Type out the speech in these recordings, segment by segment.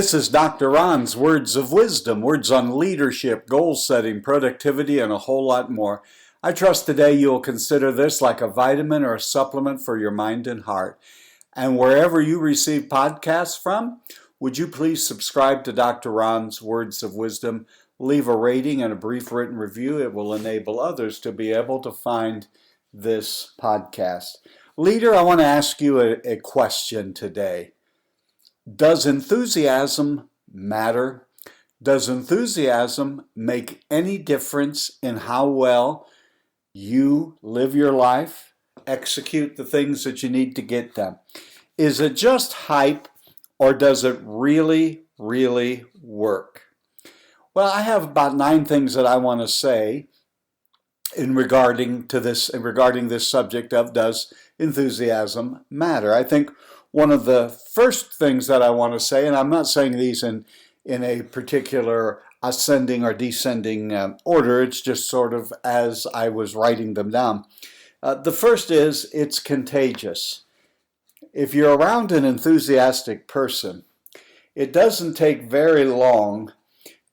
This is Dr. Ron's Words of Wisdom, words on leadership, goal setting, productivity, and a whole lot more. I trust today you'll consider this like a vitamin or a supplement for your mind and heart. And wherever you receive podcasts from, would you please subscribe to Dr. Ron's Words of Wisdom, leave a rating and a brief written review. It will enable others to be able to find this podcast. Leader, I want to ask you a question today. Does enthusiasm matter? Does enthusiasm make any difference in how well you live your life, execute the things that you need to get done? Is it just hype, or does it really, really work? Well, I have about 9 things that I want to say regarding this subject of does enthusiasm matter. I think one of the first things that I want to say, and I'm not saying these in a particular ascending or descending order, it's just sort of as I was writing them down. The first is it's contagious. If you're around an enthusiastic person, it doesn't take very long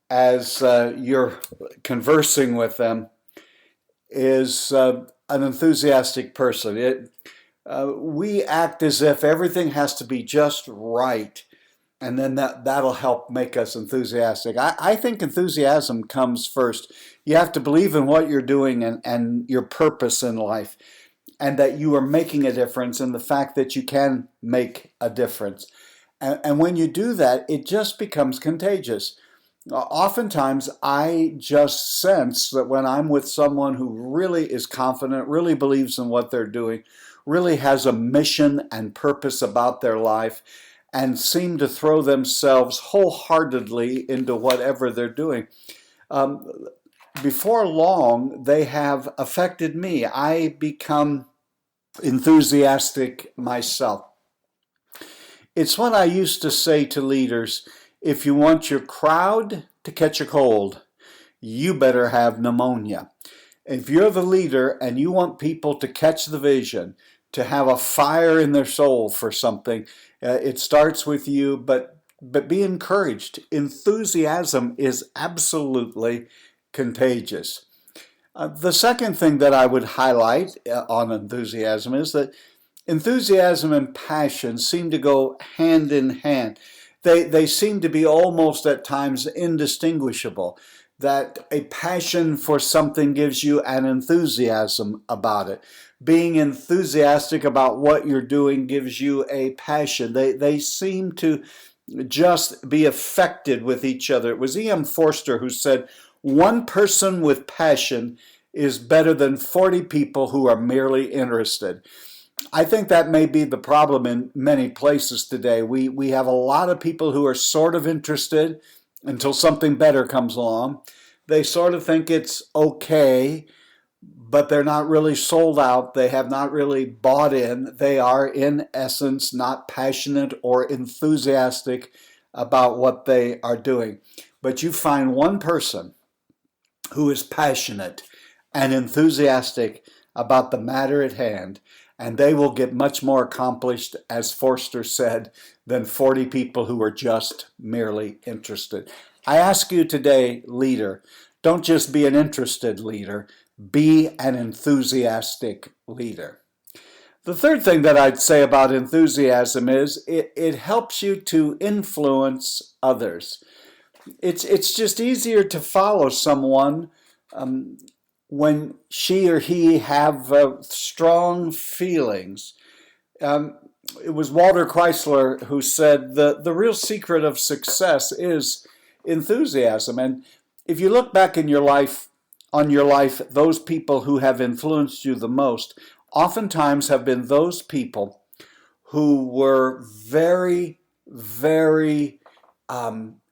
as you're conversing with them is an enthusiastic person. We act as if everything has to be just right, and then that'll help make us enthusiastic. I think enthusiasm comes first. You have to believe in what you're doing and your purpose in life, and that you are making a difference, and the fact that you can make a difference. And when you do that, it just becomes contagious. Oftentimes, I just sense that when I'm with someone who really is confident, really believes in what they're doing, really has a mission and purpose about their life, and seem to throw themselves wholeheartedly into whatever they're doing, before long, they have affected me. I become enthusiastic myself. It's what I used to say to leaders: if you want your crowd to catch a cold, you better have pneumonia. If you're the leader and you want people to catch the vision, to have a fire in their soul for something, it starts with you, but be encouraged. Enthusiasm is absolutely contagious. The second thing that I would highlight on enthusiasm is that enthusiasm and passion seem to go hand in hand. They seem to be almost at times indistinguishable, that a passion for something gives you an enthusiasm about it. Being enthusiastic about what you're doing gives you a passion. They seem to just be affected with each other. It was E.M. Forster who said, "One person with passion is better than 40 people who are merely interested." I think that may be the problem in many places today. We have a lot of people who are sort of interested until something better comes along. They sort of think it's okay, but they're not really sold out. They have not really bought in. They are, in essence, not passionate or enthusiastic about what they are doing. But you find one person who is passionate and enthusiastic about the matter at hand, and they will get much more accomplished, as Forster said, than 40 people who are just merely interested. I ask you today, leader, don't just be an interested leader, be an enthusiastic leader. The third thing that I'd say about enthusiasm is it helps you to influence others. It's just easier to follow someone when she or he have strong feelings. It was Walter Chrysler who said the real secret of success is enthusiasm. And if you look back in your life, those people who have influenced you the most oftentimes have been those people who were very, very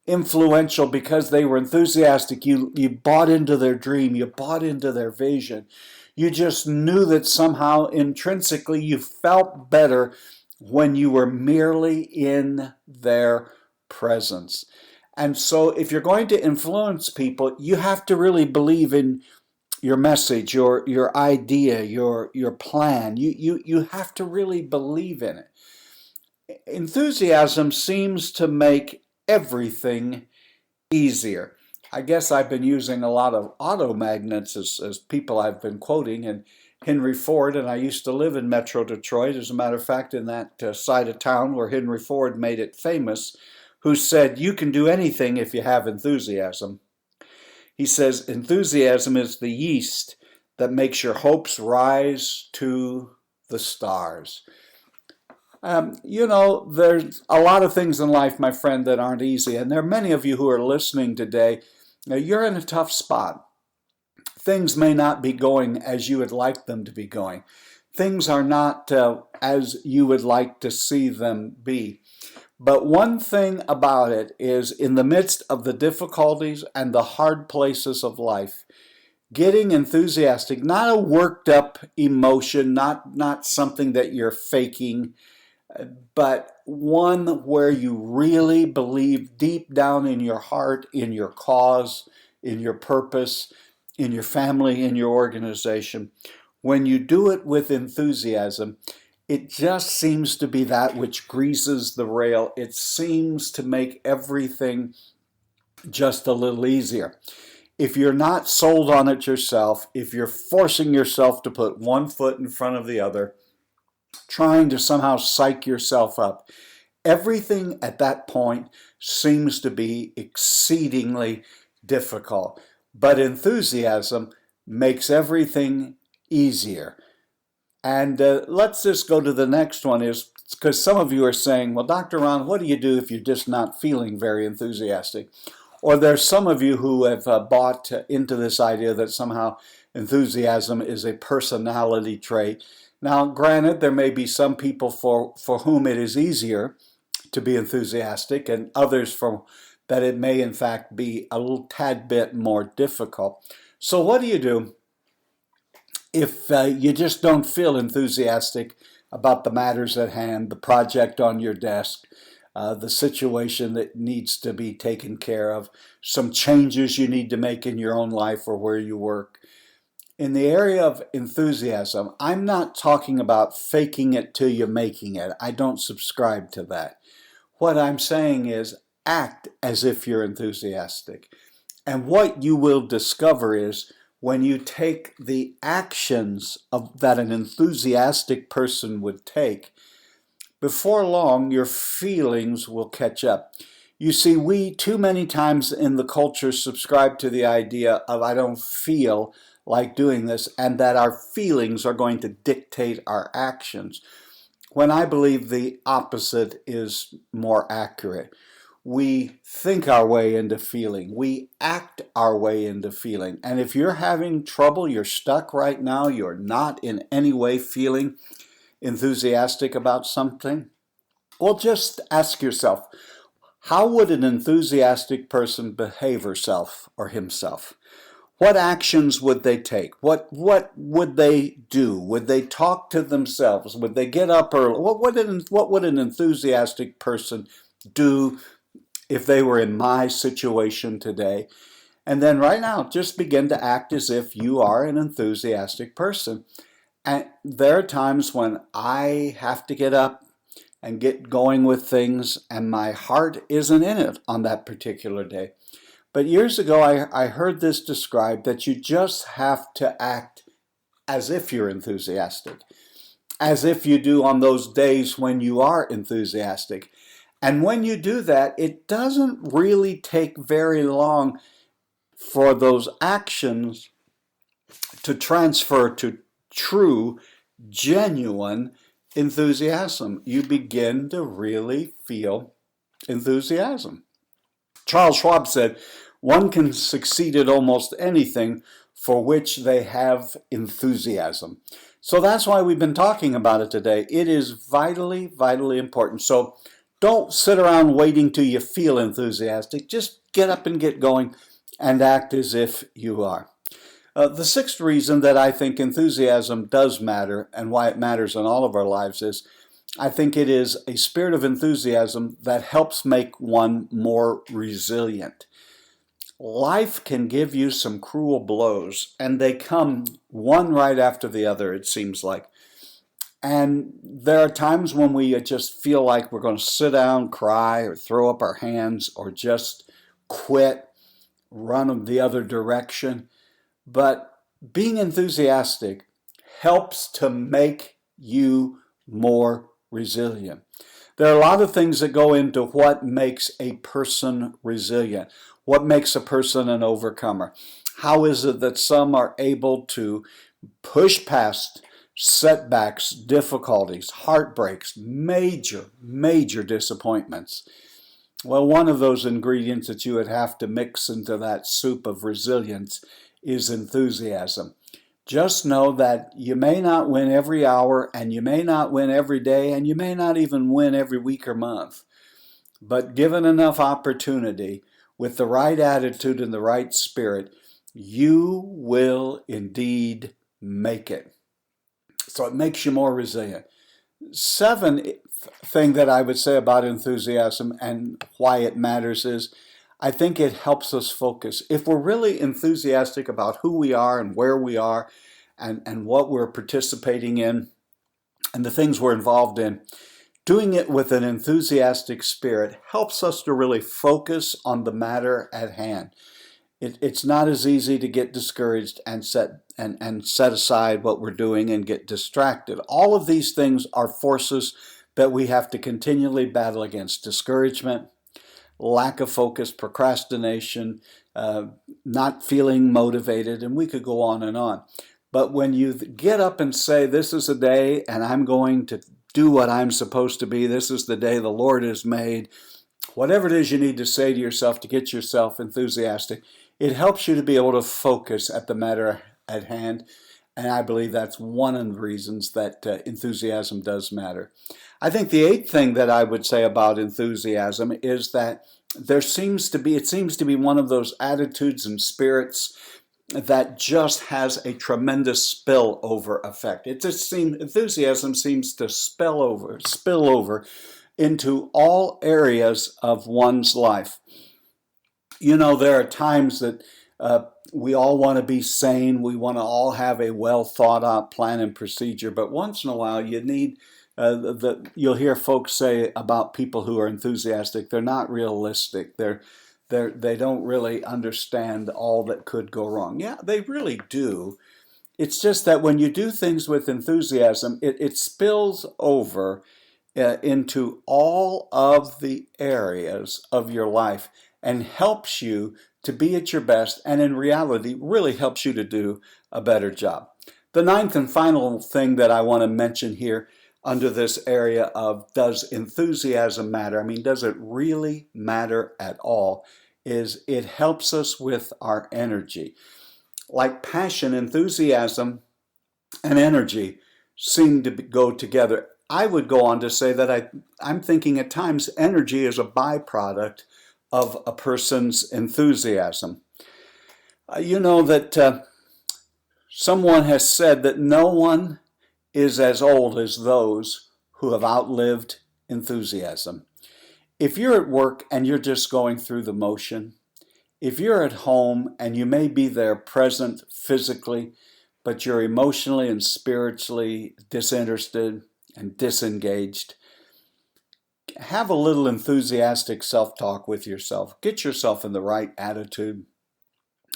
influential because they were enthusiastic. You bought into their dream. You bought into their vision. You just knew that somehow intrinsically you felt better when you were merely in their presence. And so if you're going to influence people, you have to really believe in your message, your idea, your plan. You have to really believe in it. Enthusiasm seems to make everything easier. I guess I've been using a lot of auto magnets as people I've been quoting, and Henry Ford, and I used to live in Metro Detroit, as a matter of fact, in that side of town where Henry Ford made it famous, who said, "You can do anything if you have enthusiasm." He says, "Enthusiasm is the yeast that makes your hopes rise to the stars." There's a lot of things in life, my friend, that aren't easy. And there are many of you who are listening today. You're in a tough spot. Things may not be going as you would like them to be going. Things are not as you would like to see them be. But one thing about it is, in the midst of the difficulties and the hard places of life, getting enthusiastic, not a worked up emotion, not something that you're faking, but one where you really believe deep down in your heart, in your cause, in your purpose, in your family, in your organization. When you do it with enthusiasm, it just seems to be that which greases the rail. It seems to make everything just a little easier. If you're not sold on it yourself, if you're forcing yourself to put one foot in front of the other, trying to somehow psych yourself up, everything at that point seems to be exceedingly difficult. But enthusiasm makes everything easier. And let's just go to the next one, is because some of you are saying, "Well, Dr. Ron, what do you do if you're just not feeling very enthusiastic?" Or there's some of you who have bought into this idea that somehow enthusiasm is a personality trait. Now, granted, there may be some people for whom it is easier to be enthusiastic, and others for that it may in fact be a little tad bit more difficult. So what do you do if you just don't feel enthusiastic about the matters at hand, the project on your desk, the situation that needs to be taken care of, some changes you need to make in your own life or where you work? In the area of enthusiasm, I'm not talking about faking it till you're making it. I don't subscribe to that. What I'm saying is, act as if you're enthusiastic. And what you will discover is, when you take the actions that an enthusiastic person would take, before long your feelings will catch up. You see, we too many times in the culture subscribe to the idea of, "I don't feel like doing this," and that our feelings are going to dictate our actions, when I believe the opposite is more accurate. We think our way into feeling. We act our way into feeling. And if you're having trouble, you're stuck right now, you're not in any way feeling enthusiastic about something, well, just ask yourself, how would an enthusiastic person behave herself or himself? What actions would they take? What would they do? Would they talk to themselves? Would they get up early? What would an enthusiastic person do if they were in my situation today? And then right now, just begin to act as if you are an enthusiastic person. And there are times when I have to get up and get going with things, and my heart isn't in it on that particular day. But years ago, I heard this described, that you just have to act as if you're enthusiastic, as if you do on those days when you are enthusiastic. And when you do that, it doesn't really take very long for those actions to transfer to true, genuine enthusiasm. You begin to really feel enthusiasm. Charles Schwab said, "One can succeed at almost anything for which they have enthusiasm." So that's why we've been talking about it today. It is vitally, vitally important. So don't sit around waiting till you feel enthusiastic. Just get up and get going and act as if you are. The sixth reason that I think enthusiasm does matter, and why it matters in all of our lives, is I think it is a spirit of enthusiasm that helps make one more resilient. Life can give you some cruel blows, and they come one right after the other, it seems like. And there are times when we just feel like we're going to sit down, cry, or throw up our hands, or just quit, run the other direction. But being enthusiastic helps to make you more resilient. There are a lot of things that go into what makes a person resilient, what makes a person an overcomer. How is it that some are able to push past setbacks, difficulties, heartbreaks, major disappointments? Well, one of those ingredients that you would have to mix into that soup of resilience is enthusiasm. Just know that you may not win every hour, and you may not win every day, and you may not even win every week or month. But given enough opportunity, with the right attitude and the right spirit, you will indeed make it. So it makes you more resilient. Seventh thing that I would say about enthusiasm and why it matters is I think it helps us focus. If we're really enthusiastic about who we are and where we are and what we're participating in and the things we're involved in, doing it with an enthusiastic spirit helps us to really focus on the matter at hand. It's not as easy to get discouraged and set aside what we're doing and get distracted. All of these things are forces that we have to continually battle against: discouragement, lack of focus, procrastination, not feeling motivated, and we could go on and on. But when you get up and say, this is a day and I'm going to do what I'm supposed to be, this is the day the Lord has made, whatever it is you need to say to yourself to get yourself enthusiastic, it helps you to be able to focus at the matter at hand. And I believe that's one of the reasons that enthusiasm does matter. I think the eighth thing that I would say about enthusiasm is that it seems to be one of those attitudes and spirits that just has a tremendous spillover effect. Enthusiasm seems to spill over into all areas of one's life. You know, there are times that we all want to be sane. We want to all have a well thought out plan and procedure. But once in a while, you need you'll hear folks say about people who are enthusiastic, they're not realistic. They don't really understand all that could go wrong. Yeah, they really do. It's just that when you do things with enthusiasm, it spills over into all of the areas of your life and helps you to be at your best, and in reality really helps you to do a better job. The ninth and final thing that I want to mention here under this area of does enthusiasm matter? I mean, does it really matter at all? Is it helps us with our energy. Like passion, enthusiasm, and energy seem to go together. I would go on to say that I'm thinking at times energy is a byproduct of a person's enthusiasm. You know that someone has said that no one is as old as those who have outlived enthusiasm. If you're at work and you're just going through the motion, if you're at home and you may be there present physically, but you're emotionally and spiritually disinterested and disengaged, have a little enthusiastic self-talk with yourself. Get yourself in the right attitude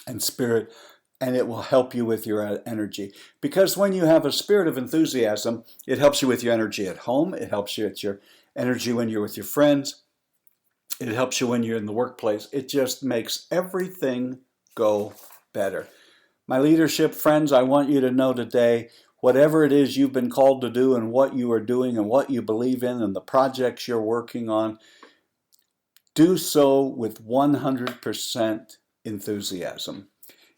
and spirit, and it will help you with your energy. Because when you have a spirit of enthusiasm, it helps you with your energy at home. It helps you with your energy when you're with your friends. It helps you when you're in the workplace. It just makes everything go better. My leadership friends, I want you to know today, whatever it is you've been called to do and what you are doing and what you believe in and the projects you're working on, do so with 100% enthusiasm.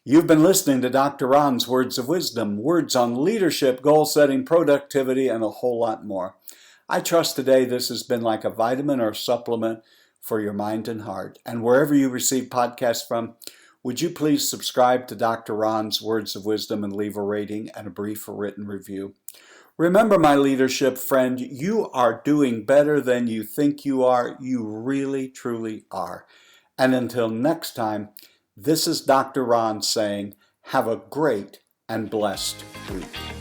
You've been listening to Dr. Ron's Words of Wisdom, words on leadership, goal setting, productivity, and a whole lot more. I trust today this has been like a vitamin or supplement for your mind and heart. And wherever you receive podcasts from, would you please subscribe to Dr. Ron's Words of Wisdom and leave a rating and a brief written review. Remember, my leadership friend, you are doing better than you think you are. You really, truly are. And until next time, this is Dr. Ron saying, have a great and blessed week.